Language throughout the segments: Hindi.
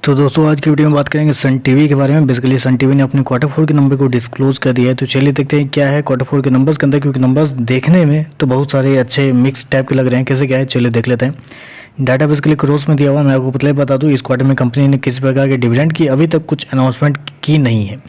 तो दोस्तों आज की वीडियो में बात करेंगे सन टीवी के बारे में। बेसिकली सन टीवी ने अपने क्वार्टर 4 के नंबर को डिस्क्लोज कर दिया है। तो चलिए देखते हैं क्या है क्वार्टर 4 के नंबर्स के अंदर, क्योंकि नंबर्स देखने में तो बहुत सारे अच्छे मिक्स टाइप के लग रहे हैं। कैसे क्या है चलिए देख लेते हैं। डाटा बेसिकली क्रोस में दिया हुआ, मैं आपको पहले बता दूं इस क्वार्टर में कंपनी ने किसी प्रकार के डिविडेंड की अभी तक कुछ अनाउंसमेंट की नहीं है।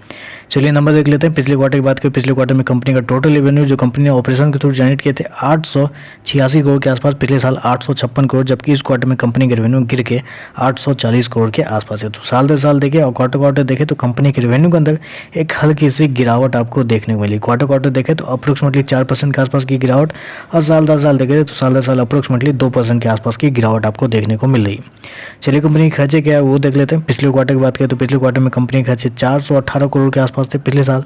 चलिए नंबर देख लेते हैं। पिछले क्वार्टर की बात करें, पिछले क्वार्टर में कंपनी का टोटल रेवेन्यू जो कंपनी ने ऑपरेशन के थ्रू जनरेट किए थे 886 करोड़ के आसपास, पिछले साल 856 करोड़, जबकि इस क्वार्टर में कंपनी का रेवेन्यू गिर के 840 करोड़ के आसपास है। तो साल दर साल देखें और क्वार्टर क्वार्टर देखें तो कंपनी के रेवेन्यू के अंदर एक हल्की सी गिरावट आपको देखने को मिली। क्वार्टर क्वार्टर देखें तो अप्रोक्सीमेटली 4% के आसपास की गिरावट, और साल दर साल देखें तो साल दर साल अप्रोक्सीमेटली 2% के आसपास की गिरावट आपको देखने को मिल रही है। चलिए कंपनी के खर्चे क्या है वो देख लेते हैं। पिछले क्वार्टर की बात करें तो पिछले क्वार्टर में कंपनी के खर्चे 418 करोड़ के आसपास थे, पिछले साल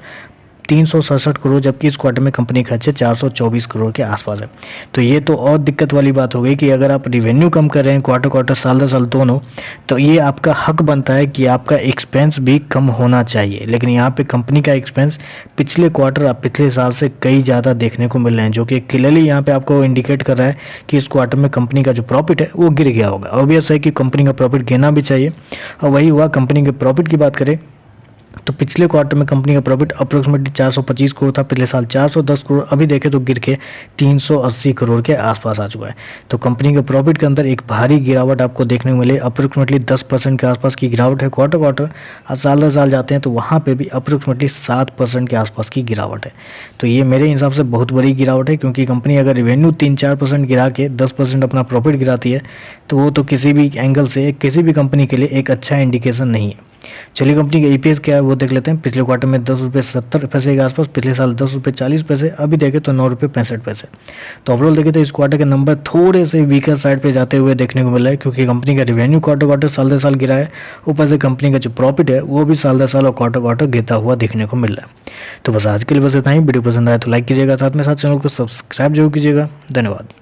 367 करोड़, जबकि इस क्वार्टर में कंपनी खर्चे 424 करोड़ के आसपास है। तो ये तो और दिक्कत वाली बात हो गई कि अगर आप रिवेन्यू कम कर रहे हैं क्वार्टर क्वार्टर साल दर साल दोनों, तो ये आपका हक बनता है कि आपका एक्सपेंस भी कम होना चाहिए। लेकिन यहाँ पे कंपनी का एक्सपेंस पिछले क्वार्टर आप पिछले साल से कई ज़्यादा देखने को मिल रहे हैं, जो कि क्लियरली यहाँ पे आपको इंडिकेट कर रहा है कि इस क्वार्टर में कंपनी का जो प्रॉफिट है वो गिर गया होगा। ऑब्वियस है कि कंपनी का प्रॉफिट गिरना भी चाहिए, और वही हुआ। कंपनी के प्रॉफिट की बात करें तो पिछले क्वार्टर में कंपनी का प्रॉफिट अप्रोक्सीमेटली 425 करोड़ था, पिछले साल 410 करोड़, अभी देखें तो गिर के 380 करोड़ के आसपास आ चुका है। तो कंपनी के प्रॉफिट के अंदर एक भारी गिरावट आपको देखने को मिले। अप्रोक्सीमेटली 10% के आसपास की गिरावट है क्वार्टर क्वार्टर, और साल दर साल जाते हैं तो वहाँ पे भी अप्रोक्सीमेटली 7% के आसपास की गिरावट है। तो ये मेरे हिसाब से बहुत बड़ी गिरावट है, क्योंकि कंपनी अगर रेवेन्यू 3-4% गिरा के 10% अपना प्रॉफिट गिराती है तो वो तो किसी भी एंगल से किसी भी कंपनी के लिए एक अच्छा इंडिकेशन नहीं है। चलिए कंपनी का ईपीएस क्या है वो देख लेते हैं। पिछले क्वार्टर में 10 रुपये 70 पैसे के आसपास, पिछले साल 10 रुपये 40 पैसे, अभी देखें तो 9 रुपये 65 पैसे। तो ओवरऑल देखें तो इस क्वार्टर के नंबर थोड़े से वीकर साइड पे जाते हुए देखने को मिला है, क्योंकि कंपनी का रेवेन्यू क्वार्टर क्वार्टर साल दर साल गिरा है, ऊपर से कंपनी का जो प्रॉफिट है वो भी साल दर साल और क्वार्टर क्वार्टर गिरता हुआ देखने को मिल रहा है। तो बस आज के लिए बस इतना ही। वीडियो पसंद आए तो लाइक कीजिएगा, साथ में साथ चैनल को सब्सक्राइब जरूर कीजिएगा। धन्यवाद।